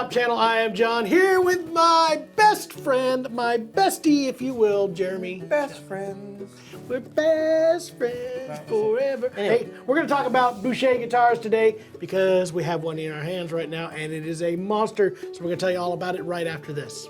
Shoppe channel. I am John here with my best friend, my bestie, if you will, Jeremy. Best friends. We're best friends forever. Hey, we're going to talk about Boucher guitars today because we have one in our hands right now and it is a monster. So we're going to tell you all about it right after this.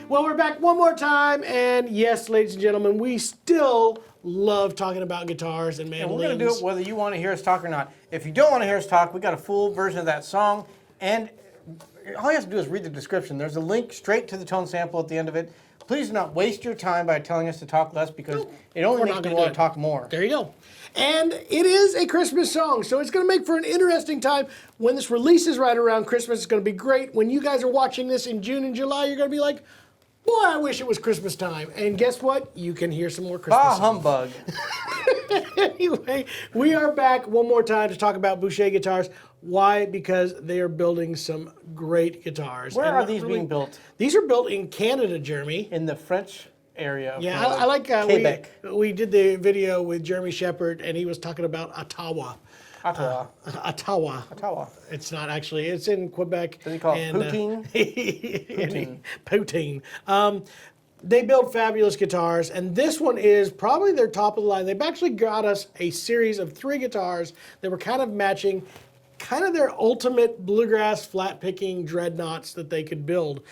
Well, we're back one more time, and yes, ladies and gentlemen, we still love talking about guitars and mandolins. And we're going to do it whether you want to hear us talk or not. If you don't want to hear us talk, we got a full version of that song, and all you have to do is read the description. There's a link straight to the tone sample at the end of it. Please do not waste your time by telling us to talk less because it only makes me want to talk more. There you go. And it is a Christmas song, so it's going to make for an interesting time. When this releases right around Christmas, it's going to be great. When you guys are watching this in June and July, you're going to be like, boy, I wish it was Christmas time. And guess what? You can hear some more Christmas Bah songs. humbug. Anyway, we are back one more time to talk about Boucher guitars. Why? Because they are building some great guitars. Where are these being built? These are built in Canada, Jeremy. In the French area. Yeah, I like Quebec. we did the video with Jeremy Shepard, and he was talking about Ottawa. Ottawa. Ottawa. Ottawa. It's not actually. It's in Quebec. Does he call it poutine? Poutine. They build fabulous guitars, and this one is probably their top of the line. They've actually got us a series of 3 guitars that were kind of matching kind of their ultimate bluegrass flat picking dreadnoughts that they could build,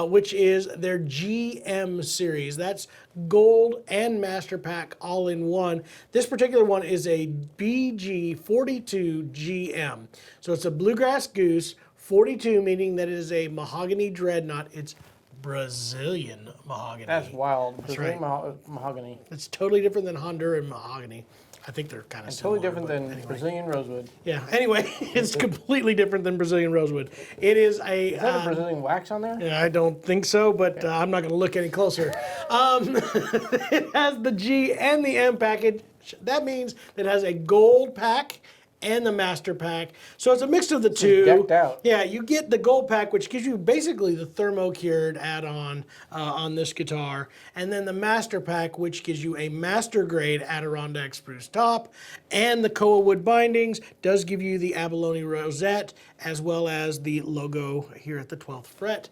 which is their GM series. That's gold and master pack all in one. This particular one is a BG-42-GM. So it's a bluegrass goose, 42 meaning that it is a mahogany dreadnought. It's Brazilian mahogany. That's wild. That's Brazilian right. mahogany. It's totally different than Honduran mahogany. I think they're kind of similar. Totally different than anyway. Brazilian rosewood. Yeah, anyway, it's completely different than Brazilian rosewood. It is a... Is that a Brazilian wax on there? I don't think so, but I'm not going to look any closer. It has the G and the M package. That means it has a gold pack and the master pack. So it's a mix of the two. Decked out. Yeah, you get the gold pack, which gives you basically the thermo-cured add-on on this guitar. And then the master pack, which gives you a master grade Adirondack spruce top. And the koa wood bindings does give you the abalone rosette, as well as the logo here at the 12th fret.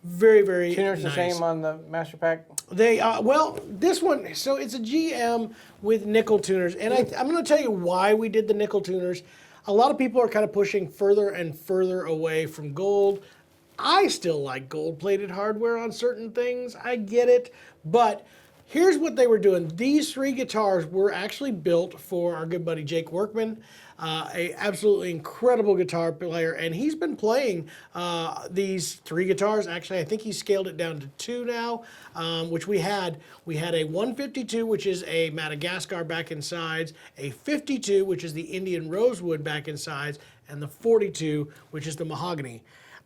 Very, very Tuners nice. the same on the master pack? They well, this one, so it's a GM with nickel tuners, and I'm going to tell you why we did the nickel tuners. A lot of people are kind of pushing further and further away from gold. I still like gold-plated hardware on certain things. I get it, but here's what they were doing. These 3 guitars were actually built for our good buddy Jake Workman, a absolutely incredible guitar player, and he's been playing these 3 guitars. Actually, I think he scaled it down to 2 now, which we had. We had a 152, which is a Madagascar back and sides, a 52, which is the Indian rosewood back and sides, and the 42, which is the mahogany.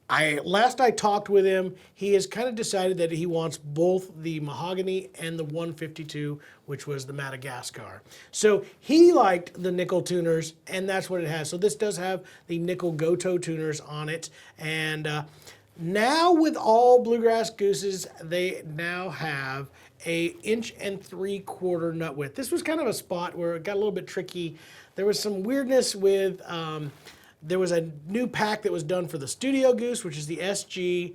Last I talked with him, he has kind of decided that he wants both the mahogany and the 152, which was the Madagascar. So he liked the nickel tuners, and that's what it has. So this does have the nickel Goto tuners on it. And now with all bluegrass gooses, they now have a 1.75" nut width. This was kind of a spot where it got a little bit tricky. There was some weirdness with... there was a new pack that was done for the Studio Goose, which is the SG,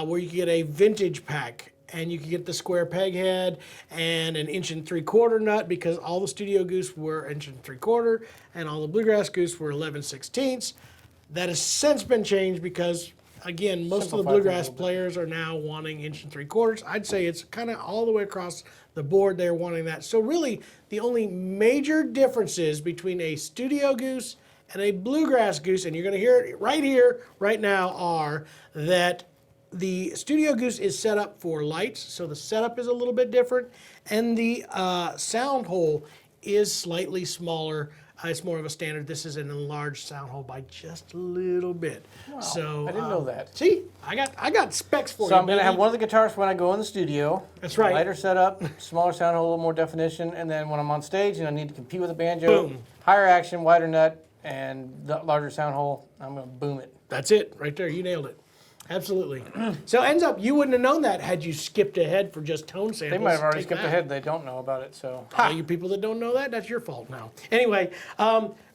where you could get a vintage pack. And you could get the square peg head and an 1.75" nut because all the Studio Goose were 1.75" and all the Bluegrass Goose were 11/16. That has since been changed because, again, most of the Bluegrass players are now wanting 1.75". I'd say it's kind of all the way across the board they're wanting that. So really, the only major differences between a Studio Goose and a bluegrass goose, and you're going to hear it right here, right now, are that the Studio Goose is set up for lights, so the setup is a little bit different, and the sound hole is slightly smaller It's more of a standard. This is an enlarged sound hole by just a little bit. Wow, So I didn't know that. See, I got specs for you. So I'm going to baby. have one of the guitars when I go in the studio. That's right. Lighter setup, smaller sound hole, a little more definition, and then when I'm on stage and I need to compete with a banjo, Boom. higher action, wider nut, and the larger sound hole, I'm going to boom it. That's it, right there. You nailed it. Absolutely. So ends up, you wouldn't have known that had you skipped ahead for just tone samples. They might have already Take skipped that. ahead. They don't know about it, so. All you people that don't know that, that's your fault now. Anyway,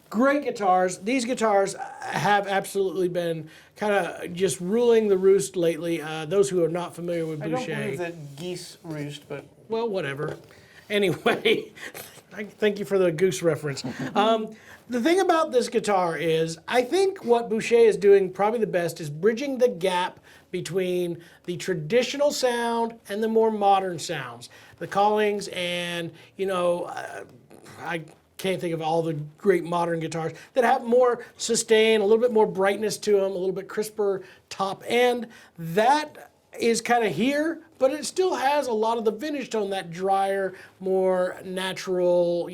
great guitars. These guitars have absolutely been kind of just ruling the roost lately. Those who are not familiar with I Boucher. don't believe that geese roost, but. Well, whatever. Anyway, thank you for the goose reference. The thing about this guitar is, I think what Boucher is doing probably the best is bridging the gap between the traditional sound and the more modern sounds. The Callings and, I can't think of all the great modern guitars that have more sustain, a little bit more brightness to them, a little bit crisper top end. That is kind of here, but it still has a lot of the vintage tone, that drier, more natural,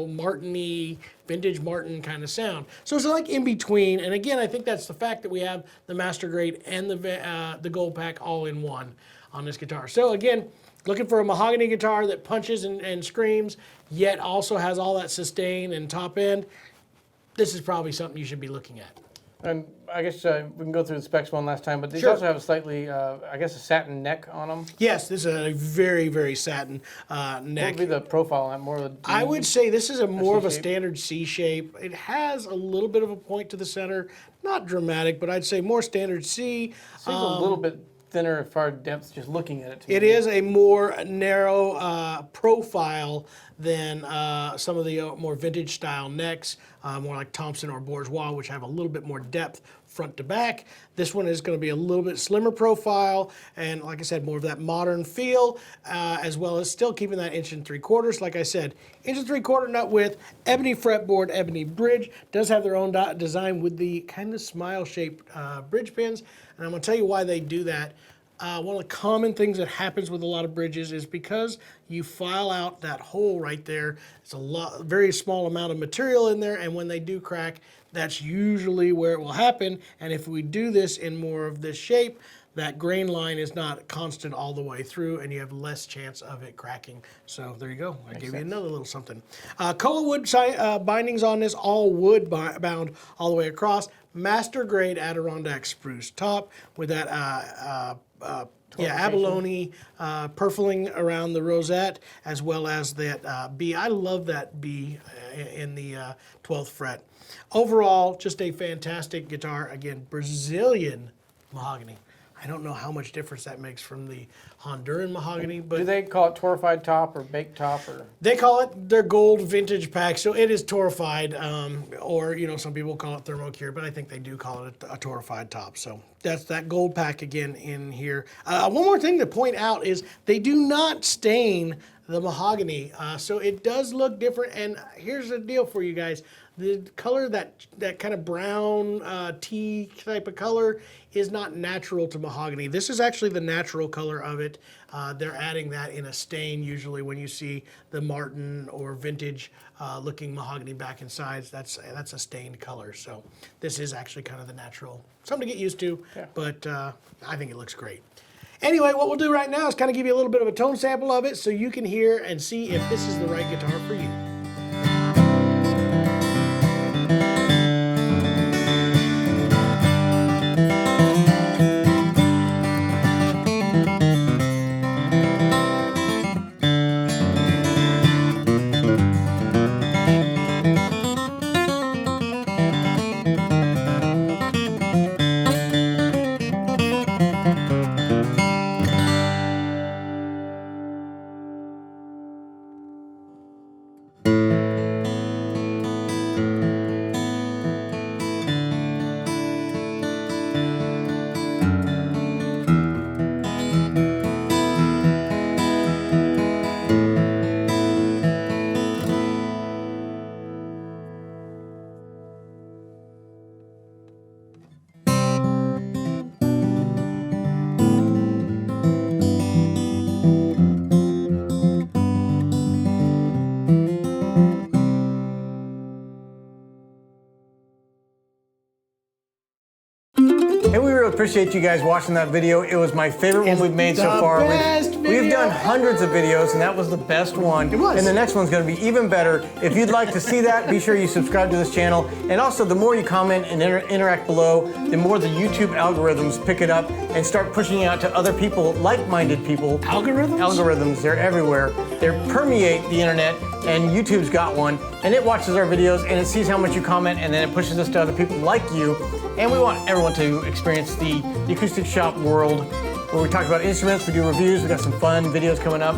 Martin-y, vintage Martin kind of sound. So it's like in between, and again, I think that's the fact that we have the Master Grade and the Gold Pack all in one on this guitar. So again, looking for a mahogany guitar that punches and screams, yet also has all that sustain and top end, this is probably something you should be looking at. And I guess we can go through the specs one last time, but these Sure. also have a slightly, I guess, a satin neck on them. Yes, this is a very, very satin What neck. would be the profile on that? More of a D? I would say this is more of a C-shape? standard C shape. It has a little bit of a point to the center, not dramatic, but I'd say more standard C. Seems a little bit thinner as far as depth, just looking at it. To It me. is a more narrow profile than some of the more vintage style necks, more like Thompson or Bourgeois, which have a little bit more depth front to back. This one is going to be a little bit slimmer profile, and like I said, more of that modern feel, as well as still keeping that 1 3/4. Like I said, 1 3/4 nut width, ebony fretboard, ebony bridge. Does have their own design with the kind of smile-shaped bridge pins, and I'm going to tell you why they do that. One of the common things that happens with a lot of bridges is because you file out that hole right there. It's a very small amount of material in there, and when they do crack, that's usually where it will happen. And if we do this in more of this shape, that grain line is not constant all the way through, and you have less chance of it cracking. So there you go. I gave you another little something. Koa wood bindings on this, all wood bound all the way across. Master grade Adirondack spruce top with that abalone purfling around the rosette, as well as that B. I love that B in the 12th fret. Overall, just a fantastic guitar. Again, Brazilian mahogany. I don't know how much difference that makes from the Honduran mahogany, but Do they call it torrefied top or baked top or? they call it their gold vintage pack, so it is torrefied, or some people call it thermocure, but I think they do call it a torrefied top. So that's that gold pack again in here. One more thing to point out is they do not stain the mahogany, so it does look different. And here's the deal for you guys: the color, that kind of brown tea type of color, is not natural to mahogany. This is actually the natural color of it. They're adding that in a stain usually when you see the Martin or vintage looking mahogany back and sides. That's a stained color. So this is actually kind of the natural. Something to get used to, but I think it looks great. Anyway, what we'll do right now is kind of give you a little bit of a tone sample of it so you can hear and see if this is the right guitar for you. And we really appreciate you guys watching that video. It was my favorite one we've made so far. We've done hundreds of videos, and that was the best one. It was. And the next one's going to be even better. If you'd like to see that, be sure you subscribe to this channel. And also, the more you comment and interact below, the more the YouTube algorithms pick it up and start pushing it out to other people, like-minded people. Algorithms? Algorithms, they're everywhere. They permeate the internet, and YouTube's got one, and it watches our videos, and it sees how much you comment, and then it pushes us to other people like you. And we want everyone to experience the Acoustic Shop world, where we talk about instruments, we do reviews, we got some fun videos coming up.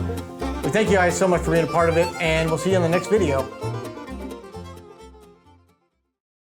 We thank you guys so much for being a part of it, and we'll see you in the next video.